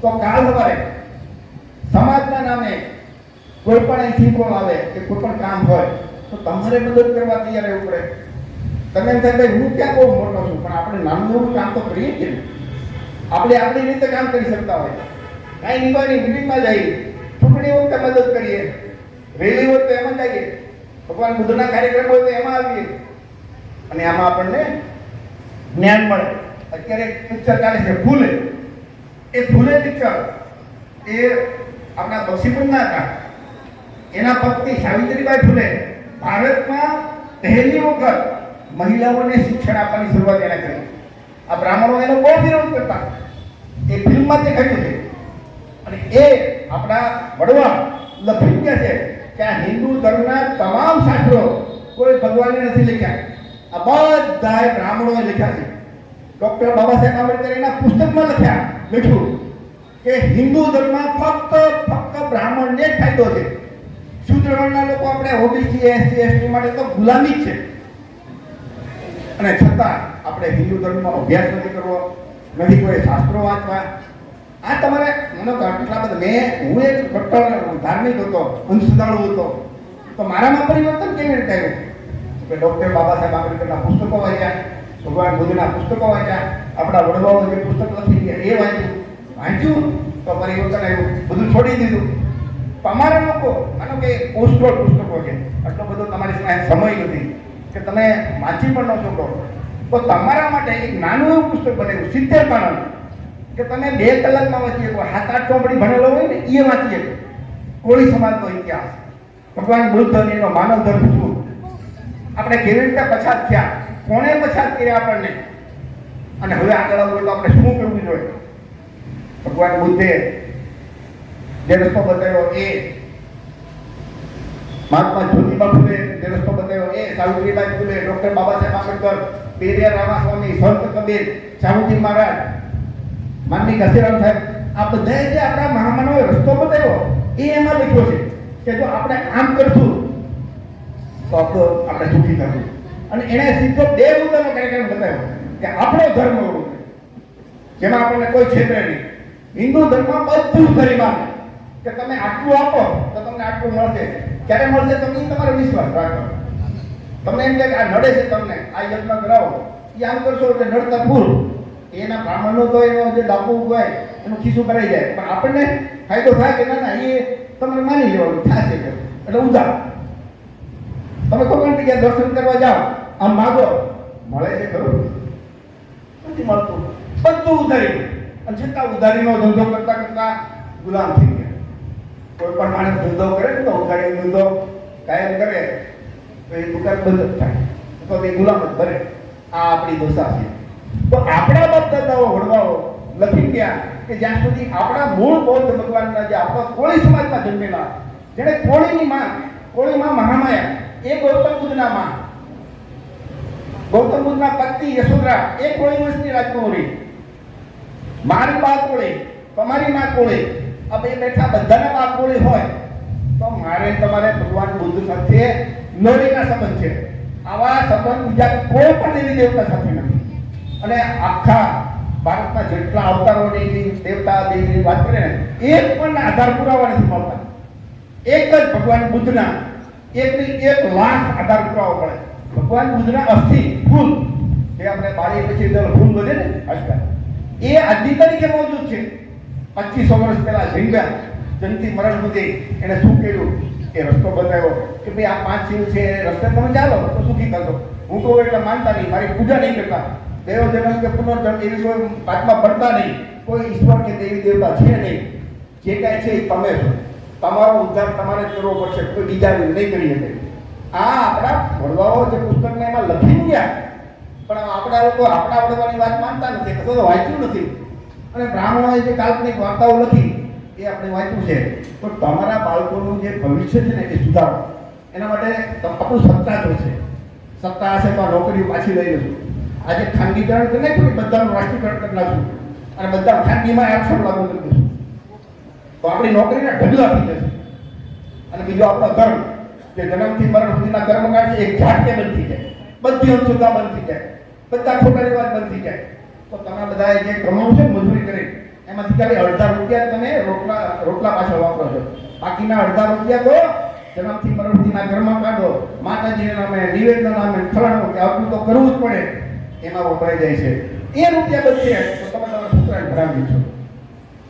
તો કાલ સવારે સમાજના નામે કોઈ પણ અહીંથી કોલ આવે કે કોઈ પણ કામ હોય તો તમારે મદદ કરવા તૈયાર રહેવું પડે. તમે એમ થાય ભાઈ હું ક્યાં બહુ મોટો છું, પણ આપણે નાનું એવું કામ તો કરીએ કે આપણે આપણી રીતે કામ કરી શકતા હોય. કાંઈ નિભાવની મિટિંગમાં જઈએ, ચૂંટણી વખતે મદદ કરીએ, રેલી હોય તો એમાં જઈએ, ભગવાન બુદ્ધના કાર્યક્રમ હોય તો એમાં આવીએ. અને આમાં આપણને જ્ઞાન મળે. અત્યારે પિક્ચર ચાલે છે ફૂલે, એ ફૂલે પિક્ચર એ આપણા બક્ષીપુરના હતા. એના પત્ની સાવિત્રીબાઈ ફૂલે ભારતમાં પહેલી વખત મહિલાઓને શિક્ષણ આપવાની શરૂઆત એણે કરી. આ બ્રાહ્મણો એનો બહુ વિરોધ કરતા, એ ફિલ્મમાં દેખાયું છે. અને એ આપણા વડવા લખી ગયા છે કે આ હિન્દુ ધર્મના તમામ શાસ્ત્રો કોઈ ભગવાને નથી લખ્યા, આ બધા બ્રાહ્મણોએ લખ્યા છે. ડોક્ટર બાબા સાહેબ આંબેડકર એના પુસ્તકમાં લખ્યું કે હિન્દુ ધર્મમાં ફક્ત બ્રાહ્મણને જ ફાયદો છે. શૂદ્ર વર્ણના લોકો આપણે ઓબીસી એસસી એસટી માટે તો ગુલામી જ છે. અને છતાં આપણે હિન્દુ ધર્મનો અભ્યાસ નથી કરવો, નથી કોઈ શાસ્ત્રો વાંચવા. આ તમારે મને તો આટલા બધા હું એક કટ્ટર ધાર્મિક હતો, અંશદાળુ હતો, તો મારામાં પરિવર્તન કેવી રીતે આવ્યું કે ડોક્ટર બાબા સાહેબ આંબેડકરના પુસ્તકો વાંચ્યા, ભગવાન બુદ્ધના પુસ્તકો વાંચ્યા, આપણા વડવાઓ જે પુસ્તક લખી ગયા એ વાંચ્યું તો પરિવર્તન આવ્યું. બધું છોડી દીધું. તમારા લોકો માનો કે પોસ્ટોડ પુસ્તકો છે, આટલો બધો તમારી પાસે સમય નથી કે તમે વાંચી પણ ન શકો, તો તમારા માટે એક નાનું એવું પુસ્તક બનાવ્યું 70 પાનાનું કે તમે 2 કલાકમાં વાંચી શકો. 7-8 ચોપડી ભણેલો હોય ને એ વાંચી શકો. કોળી સમાજનો ઇતિહાસ, ભગવાન બુદ્ધ અને એનો માનવ ધર્મ શું, આપણે કેવી રીતે પછાત થયા, કોણે પછાત કર્યા આપણને, અને હવે આગળ આવવું તો આપણે શું કરવું જોઈએ. ભગવાન બુદ્ધે જે રસ્તો બતાવ્યો એ, મહાત્મા જ્યોતિબા ફૂલે જે રસ્તો બતાવ્યો એ, સાવિત્રીબાઈ ફૂલે, ડોક્ટર બાબા સાહેબ આંબેડકર, પેરિયાર રામાસ્વામી, સંત કબીર, સાહુજી મહારાજ, માનની ઘસીરામ સાહેબ, આ બધાએ જે આપણા મહામાનવોએ રસ્તો બતાવ્યો એ એમાં લખ્યો છે કે જો આપણે આમ કરશું તો આપણે સુખી થશું. અને એણે સીધો 2 મુદ્દાનો કાર્યક્રમ બતાવ્યો કે આપણો ધર્મ એવો છે જેમાં આપણને કોઈ છેતરે નહીં. હિન્દુ ધર્મમાં બધું ગરીબાન કે તમે આટલું આપો તો તમને આટલું મળશે. ક્યારે મળશે તમે તમારો વિશ્વાસ રાખો. તમને એમ કે આ નડે છે, તમને આ યજ્ઞ કરાવો, એ આમ કરશો એટલે નડતા પૂર એના બ્રાહ્મણનો તો એનો જે ડાકુ હોય એનું ખિસ્સું કરાઈ જાય, પણ આપણને ફાયદો થાય કે ના એ તમને માની લેવાનું થશે એટલે ઉધાર. તમે કોઈ પણ જગ્યાએ દર્શન કરવા જાઓ, આમ માગો, મળે છે ખરું? નથી મળતું. બધું ઉધારી, અને છતાં ઉધારીનો ધંધો કરતા કરતા ગુલામ થઈ ગયા. કોઈ પણ માણસ ધંધો કરે ને તો ઉધારીનો ધંધો કાયમ કરે તો એ દુકાન બંધ જ થાય, તો એ ગુલામ જ ભરે. આ આપણી દશા છે. તો આપણા બાપ દાદાઓ વડવાઓ લખી ગયા કે જ્યાં સુધી આપણા મૂળ બૌદ્ધ ભગવાનના જે આપણા કોળી સમાજમાં જન્મેલા, જેને કોળીમાં મહામાયા, એ ગૌતમ બુદ્ધના માં, ગૌતમ બુદ્ધના પત્ની યશોદરા એ કોળી વંશની રાજકુમારી. મારી બા કોળી, તમારી માં કોળી, આ બે બેઠા બધાના બા કોળી હોય તો મારે તમારે ભગવાન બુદ્ધ સાથે લોહીના સંબંધ છે. આવા સંબંધ બીજા કોઈ પણ દેવી દેવતા સાથે નથી. અને આખા ભારતના જેટલા અવતારોની દેવતા દેવીની વાત કરે ને, એક પણ આધાર પુરાવા નથી મળતા. એક જ ભગવાન બુદ્ધના 1 લાખ આધાર પુરાવા પડે. ભગવાન બુદ્ધના અસ્થિ ફૂલ જે આપણે બાળી પછી ફૂલ વધે ને આજકાલ, એ આદિ તરીકે મોજૂદ છે. 2500 વર્ષ પહેલા જૈન જનથી મરણ સુધી એને શું કર્યું એ રસ્તો બતાવ્યો કે ભાઈ આ 5 શિવ છે, રસ્તે તમે ચાલો તો સુખી થશો. હું કહું એટલે માનતા નહીં, મારી પૂજા નહીં કરતા, દેવ જન્મ કે પુનર્જન્મ એવી કોઈ વાતમાં પડતા નહીં, કોઈ ઈશ્વર કે દેવી દેવતા છે નહીં. જે કાંઈ છે એ તમે છો, તમારો ઉદ્ધાર તમારે જ કરવો પડશે, કોઈ બીજા નહીં કરી શકે. આ આપણા વડવાઓ જે પુસ્તકમાં એમાં લખી ગયા, પણ આપણા લોકો આપણા વડવાની વાત માનતા નથી, કશો તો વાંચ્યું નથી. અને બ્રાહ્મણોએ જે કાલ્પનિક વાર્તાઓ લખી એ આપણે વાંચ્યું છે. તો તમારા બાળકોનું જે ભવિષ્ય છે ને એ સુધારો, એના માટે આપણું સત્તા જોશે. સત્તા હશે તો આ નોકરીઓ પાછી લઈ લઈશું. આજે ખાનગીકરણ કરી નાખ્યું, બધાનું રાષ્ટ્રીયકરણ કરી નાખશું અને બધા ખાનગીમાં આરક્ષણ લાગુ કરી દઈશું, તો આપણી નોકરીના ઢગલા થઈ જશે. અને બીજો આપણો ધર્મ જે જન્મથી મરણ સુધીના કર્મકાંડ છે, એક ઝાટકે બંધ થઈ જાય, બધી અંધશ્રદ્ધા બંધ થઈ જાય, બધા ખોટા રિવાજ બંધ થઈ જાય. તો તમે બધાએ જે કમાવું છે મજૂરી કરી, એમાંથી ખાલી 1/2 રૂપિયા તમે રોટલા પાછળ વાપરો છો. બાકીના 1/2 રૂપિયા તો જન્મથી મરણ સુધીના ઘરમાં કાઢો, માતાજીના નામે, નિવેદના નામે, ફલાણું કે આટલું તો કરવું જ પડે, એમાં વપરાઈ જાય છે. એ રૂપિયા બચશે તો તમે તમારા છોકરાને ભણાવી છો.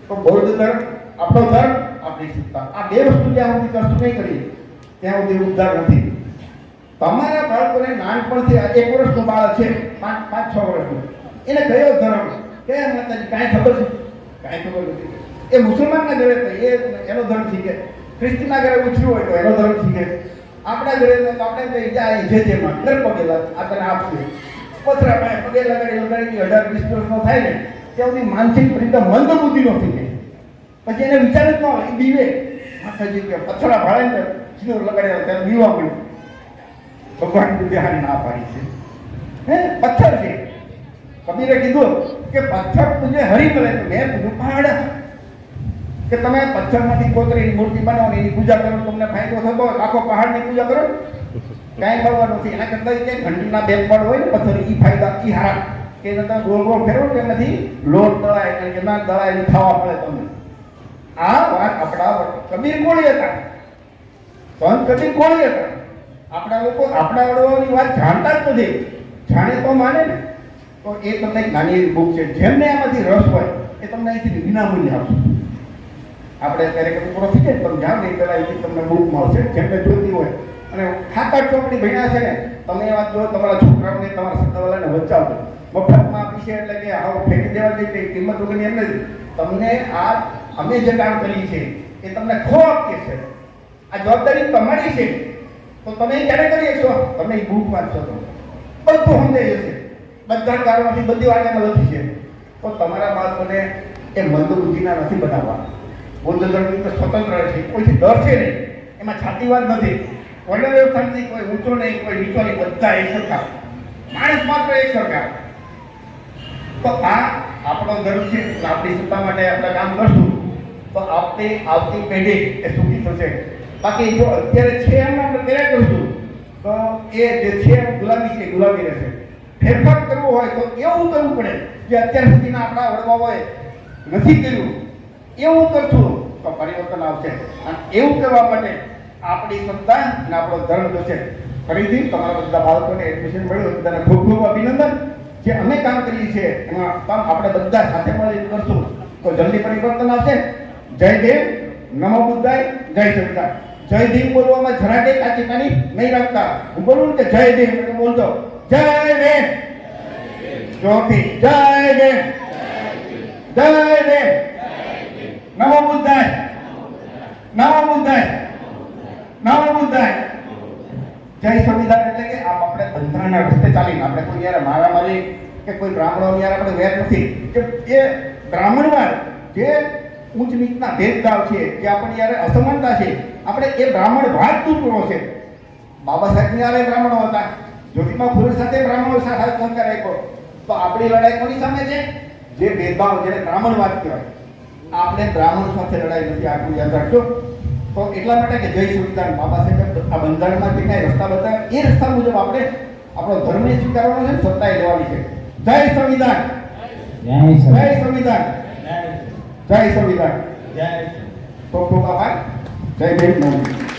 તો બૌદ્ધ ધર્મ, આપણો ધર્મ, આપણી સત્તા, આ 2 વસ્તુ જ્યાં સુધી કરશું નહીં કરી ત્યાં સુધી ઉદ્ધાર નથી. તમારા બાળકોને નાનપણથી 1 વર્ષનું બાળક છે, 5-6 વર્ષનું, એને કયો ધર્મ કે માતાજી કાંઈ ખબર છે? કાંઈ ખબર નથી. એ મુસલમાનના ઘરે તો એનો ધર્મ શીખે, ખ્રિસ્તીના ઘરે ઉછર્યું હોય તો એનો ધર્મ શીખે, આપણા ઘરે તો આપણે કઈ જાય જેમાં ઘર પગે આ તને આપશે, પથરા પાસે પગે લગાડી 18-20 વર્ષનો થાય ને ત્યાં સુધી માનસિક રીતે મંદ બુદ્ધિ નો શીખે. પછી એને વિચાર જ ન હોય, એ બીવે માતાજી કે પથરા ભાળે ને સિંદૂર લગાડ્યા ત્યારે બીવા મળ્યું. ભગવાન બુદ્ધિ હારી ના પાડી છે. હે પથ્થર છે. કબીરે કીધું કે પથ્થર તુજે હરી મળે તો મેં કીધું પહાડ. કે તમે પથ્થરમાંથી કોતરીની મૂર્તિ બનાવો, એની પૂજા કરો, તમને ફાયદો થતો હોય, આખો પહાડની પૂજા કરો, કાંઈ મળવાનું નથી. એના કરતા કે ઘંટીના 2 પડ હોય ને પથ્થર, એ ફાયદા, એ હારા કે એના ગોળ ગોળ ફેરવો કે એનાથી લોટ દળાય, એના દળાય એની ખાવા પડે તમને. આ વાત આપણા કબીર કોળી હતા, સંત કબીર કોળી હતા. આપણા લોકો આપણા વડવાની વાત જાણતા જ નથી. જાણે તો માને ને. તો એ તમને એક નાની એવી બુક છે, જેમને આમાંથી રસ હોય એ તમને અહીંથી વિનામૂલ્ય આપશે. આપણે અત્યારે કદી પૂરો થઈ જાય તમે જાણ નહીં પેલા અહીંથી તમને બુક મળશે, જેમને જોતી હોય. અને 7-8 ચોપડી ભણ્યા છે ને, તમે એ વાત જો તમારા છોકરાઓને તમારા સગાવાલાને વચાવજો. મફતમાં આપી છે એટલે કે આવો ફેંકી દેવા જઈ કંઈ કિંમત વગરની એમ નથી. તમને આ અમે જે કામ કરીએ છીએ એ તમને ખો આપીએ છે. આ જવાબદારી તમારી છે. તો તમે ક્યારે કરી શકશો? તમે એ બુક વાંચશો તો બધું સમજાઈ જશે. બધા કારણોથી બધી વાત એમાં લખી છે. તો તમારા બાળકોને એ મંદ બુદ્ધિના નથી બનાવવા. બૌદ્ધ ધર્મ સ્વતંત્ર છે, કોઈથી ડર છે નહીં, એમાં છાતીવાદ નથી, વર્ણ વ્યવસ્થા નથી, કોઈ ઊંચો નહીં, કોઈ નીચો નહીં, બધા એક સરખા, માણસ માત્ર એક સરખા. તો આ આપણો ધર્મ છે. આપણી સત્તા માટે આપણે કામ કરશું તો આવતી પેઢી એ સુખી થશે. બાકી જો અત્યારે છે એમ આપણે કર્યા કરશું તો એ જે છે ગુલામી છે, ગુલામી રહેશે. ફેરફાર કરવો હોય તો એવું કરવું પડે જે અત્યાર સુધીના આપણા વડવાઓએ નથી કર્યું, એવું કરશું તો પરિવર્તન આવશે. અને એવું કરવા માટે આપણી સત્તા અને આપણો ધર્મ જોશે. ફરીથી તમારા બધા બાળકોને એડમિશન મળ્યું, બધાને ખૂબ ખૂબ અભિનંદન. જે અમે કામ કરીએ છીએ એમાં કામ આપણે બધા સાથે મળીને કરશું તો જલ્દી પરિવર્તન આવશે. જય દેવ, નમો બુદ્ધાય, જય સંવિધાન. જય દેવ બોલવામાં જરા કે કાચી પાણી નહીં રાખતા. હું બોલું કે જય દેવ એટલે બોલતો જય દેવ, જોરથી જય દેવ, જય દેવ, નમો બુદ્ધાય, નમો બુદ્ધાય, નમો બુદ્ધાય. જય સંવિધાન એટલે કે આપણે બંધારણના રસ્તે ચાલીને આપણે કોઈ યાર મારામારી કે કોઈ બ્રાહ્મણો યાર આપણે વેર નથી. કે એ બ્રાહ્મણવાદ જે ઉચ્ચ નીચના ભેદભાવ છે, જે આપણી યારે અસમાનતા છે, આપણે એ બ્રાહ્મણવાદ દૂર કરવો છે. બાબા સાહેબની યારે બ્રાહ્મણો હતા, જ્યોતિબા ફુલે સાથે બ્રાહ્મણો સાથે સહકાર આપ્યો. તો આપણી લડાઈ કોની સામે છે? જે ભેદભાવ, જેને બ્રાહ્મણવાદ કહેવાય. આપણે બ્રાહ્મણ સાથે લડાઈ નથી, આટલું યાદ રાખજો. તો એટલા માટે કે જય સંવિધાન, બાબા સાહેબ આ બંધારણમાં જે કાંઈ રસ્તા બતાવ્યા એ રસ્તા મુજબ આપણે આપણો ધર્મને સ્વીકારવાનો છે, સત્તાએ લેવાની છે. જય સંવિધાન, જય સંવિધાન, જય સંવિધાન. ખૂબ ખૂબ આભાર. જય ભીમ.